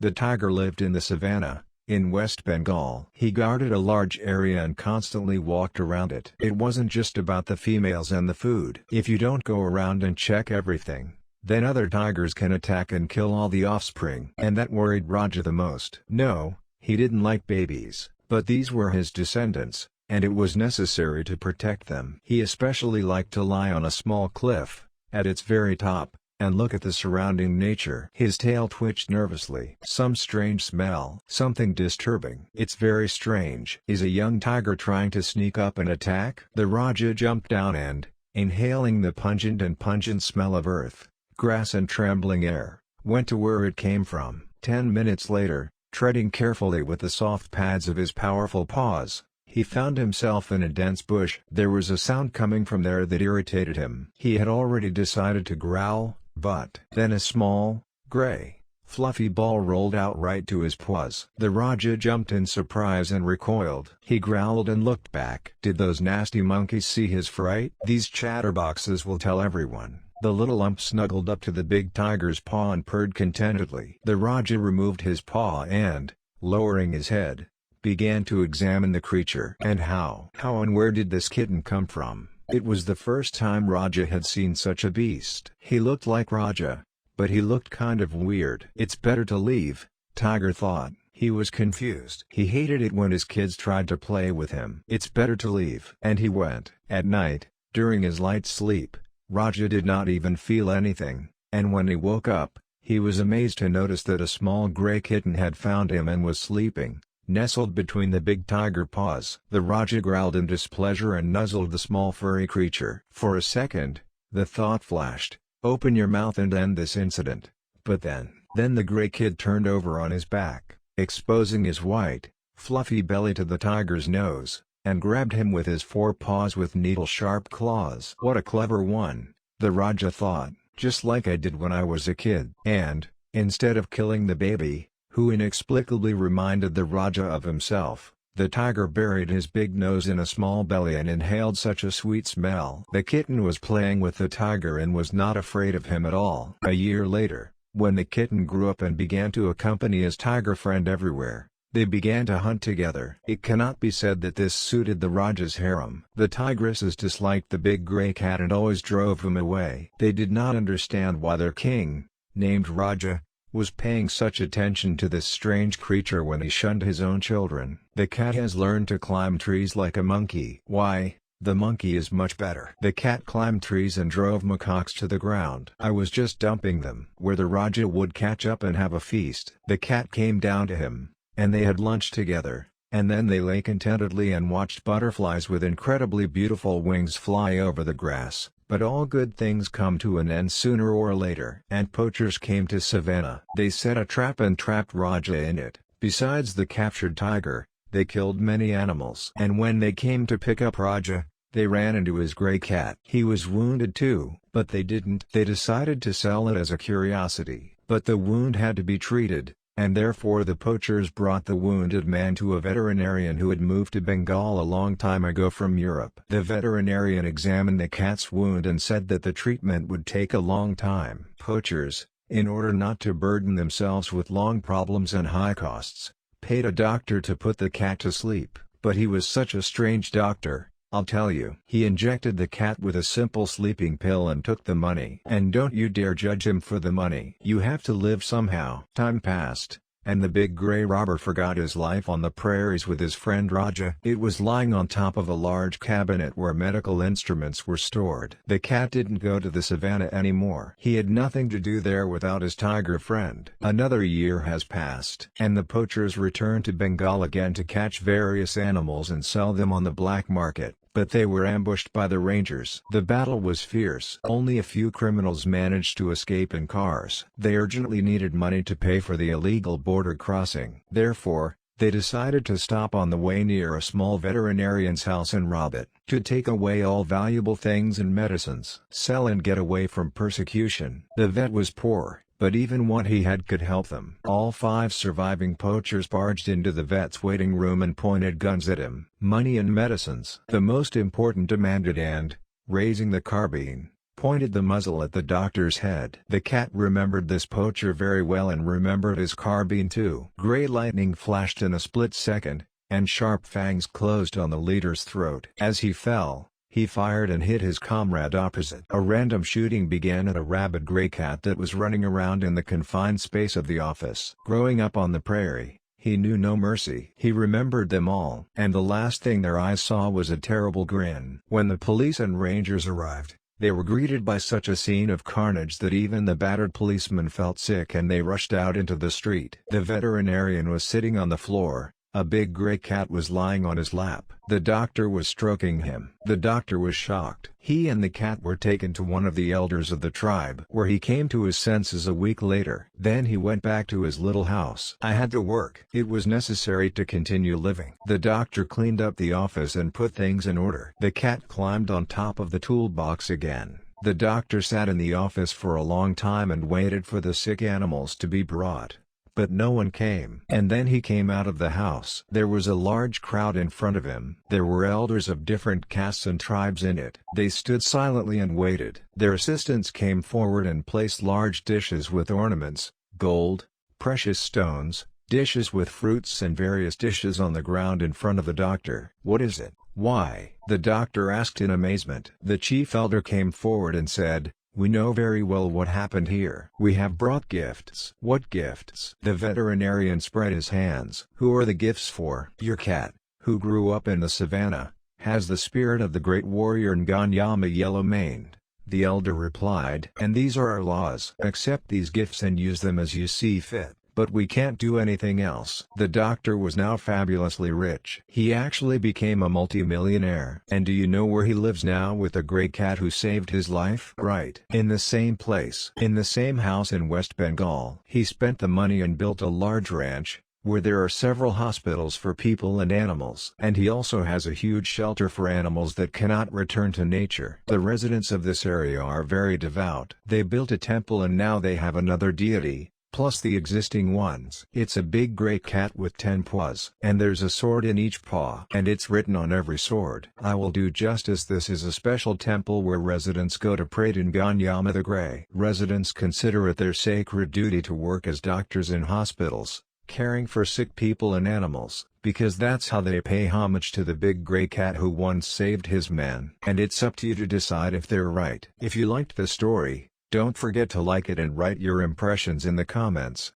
The tiger lived in the savannah, in West Bengal. He guarded a large area and constantly walked around it. It wasn't just about the females and the food. If you don't go around and check everything, then other tigers can attack and kill all the offspring. And that worried Raja the most. No, he didn't like babies, but these were his descendants, and it was necessary to protect them. He especially liked to lie on a small cliff, at its very top, and look at the surrounding nature. His tail twitched nervously. Some strange smell. Something disturbing. It's very strange. Is a young tiger trying to sneak up and attack? The Raja jumped down and, inhaling the pungent smell of earth, grass and trembling air, went to where it came from. 10 minutes later, treading carefully with the soft pads of his powerful paws, he found himself in a dense bush. There was a sound coming from there that irritated him. He had already decided to growl, but then a small, gray, fluffy ball rolled out right to his paws. The Raja jumped in surprise and recoiled. He growled and looked back. Did those nasty monkeys see his fright? These chatterboxes will tell everyone. The little lump snuggled up to the big tiger's paw and purred contentedly. The Raja removed his paw and, lowering his head, began to examine the creature. And how and where did this kitten come from? It was the first time Raja had seen such a beast. He looked like Raja, but he looked kind of weird. It's better to leave, Tiger thought. He was confused. He hated it when his kids tried to play with him. It's better to leave. And he went. At night, during his light sleep, Raja did not even feel anything, and when he woke up, he was amazed to notice that a small gray kitten had found him and was sleeping, nestled between the big tiger paws. The Raja growled in displeasure and nuzzled the small furry creature. For a second, the thought flashed, open your mouth and end this incident. But then the gray kid turned over on his back, exposing his white, fluffy belly to the tiger's nose, and grabbed him with his forepaws with needle-sharp claws. What a clever one, the Raja thought, just like I did when I was a kid. And, instead of killing the baby, who inexplicably reminded the Raja of himself, the tiger buried his big nose in a small belly and inhaled such a sweet smell. The kitten was playing with the tiger and was not afraid of him at all. A year later, when the kitten grew up and began to accompany his tiger friend everywhere, they began to hunt together. It cannot be said that this suited the Raja's harem. The tigresses disliked the big gray cat and always drove him away. They did not understand why their king, named Raja, was paying such attention to this strange creature when he shunned his own children. The cat has learned to climb trees like a monkey. Why? The monkey is much better. The cat climbed trees and drove macaques to the ground. I was just dumping them where the Raja would catch up and have a feast. The cat came down to him, and they had lunch together, and then they lay contentedly and watched butterflies with incredibly beautiful wings fly over the grass. But all good things come to an end sooner or later. And poachers came to savannah. They set a trap and trapped Raja in it. Besides the captured tiger, they killed many animals. And when they came to pick up Raja, they ran into his gray cat. He was wounded too, but they didn't. They decided to sell it as a curiosity. But the wound had to be treated, and therefore the poachers brought the wounded man to a veterinarian who had moved to Bengal a long time ago from Europe. The veterinarian examined the cat's wound and said that the treatment would take a long time. Poachers, in order not to burden themselves with long problems and high costs, paid a doctor to put the cat to sleep. But he was such a strange doctor, I'll tell you. He injected the cat with a simple sleeping pill and took the money. And don't you dare judge him for the money. You have to live somehow. Time passed, and the big gray robber forgot his life on the prairies with his friend Raja. It was lying on top of a large cabinet where medical instruments were stored. The cat didn't go to the savannah anymore. He had nothing to do there without his tiger friend. Another year has passed, and the poachers returned to Bengal again to catch various animals and sell them on the black market. But they were ambushed by the rangers. The battle was fierce. Only a few criminals managed to escape in cars. They urgently needed money to pay for the illegal border crossing. Therefore, they decided to stop on the way near a small veterinarian's house and rob it, to take away all valuable things and medicines. Sell and get away from persecution. The vet was poor, but even what he had could help them. All 5 surviving poachers barged into the vet's waiting room and pointed guns at him. Money and medicines. The most important demanded and, raising the carbine, pointed the muzzle at the doctor's head. The cat remembered this poacher very well and remembered his carbine too. Gray lightning flashed in a split second, and sharp fangs closed on the leader's throat. As he fell, he fired and hit his comrade opposite. A random shooting began at a rabid gray cat that was running around in the confined space of the office. Growing up on the prairie, he knew no mercy. He remembered them all, and the last thing their eyes saw was a terrible grin. When the police and rangers arrived, they were greeted by such a scene of carnage that even the battered policemen felt sick and they rushed out into the street. The veterinarian was sitting on the floor. A big gray cat was lying on his lap. The doctor was stroking him. The doctor was shocked. He and the cat were taken to one of the elders of the tribe, where he came to his senses a week later. Then he went back to his little house. I had to work. It was necessary to continue living. The doctor cleaned up the office and put things in order. The cat climbed on top of the toolbox again. The doctor sat in the office for a long time and waited for the sick animals to be brought. But no one came. And then he came out of the house. There was a large crowd in front of him. There were elders of different castes and tribes in it. They stood silently and waited. Their assistants came forward and placed large dishes with ornaments, gold, precious stones, dishes with fruits and various dishes on the ground in front of the doctor. "What is it? Why?" the doctor asked in amazement. The chief elder came forward and said, "We know very well what happened here. We have brought gifts." "What gifts?" The veterinarian spread his hands. "Who are the gifts for?" "Your cat, who grew up in the savannah, has the spirit of the great warrior Nganyama Yellow-maned," the elder replied. "And these are our laws. Accept these gifts and use them as you see fit. But we can't do anything else." The doctor was now fabulously rich. He actually became a multi-millionaire. And do you know where he lives now with the gray cat who saved his life? Right. In the same place. In the same house in West Bengal. He spent the money and built a large ranch, where there are several hospitals for people and animals. And he also has a huge shelter for animals that cannot return to nature. The residents of this area are very devout. They built a temple and now they have another deity, plus the existing ones. It's a big gray cat with 10 paws. And there's a sword in each paw. And it's written on every sword. I will do justice. This is a special temple where residents go to pray to Nganyama the Grey. Residents consider it their sacred duty to work as doctors in hospitals, caring for sick people and animals, because that's how they pay homage to the big gray cat who once saved his men. And it's up to you to decide if they're right. If you liked the story, don't forget to like it and write your impressions in the comments.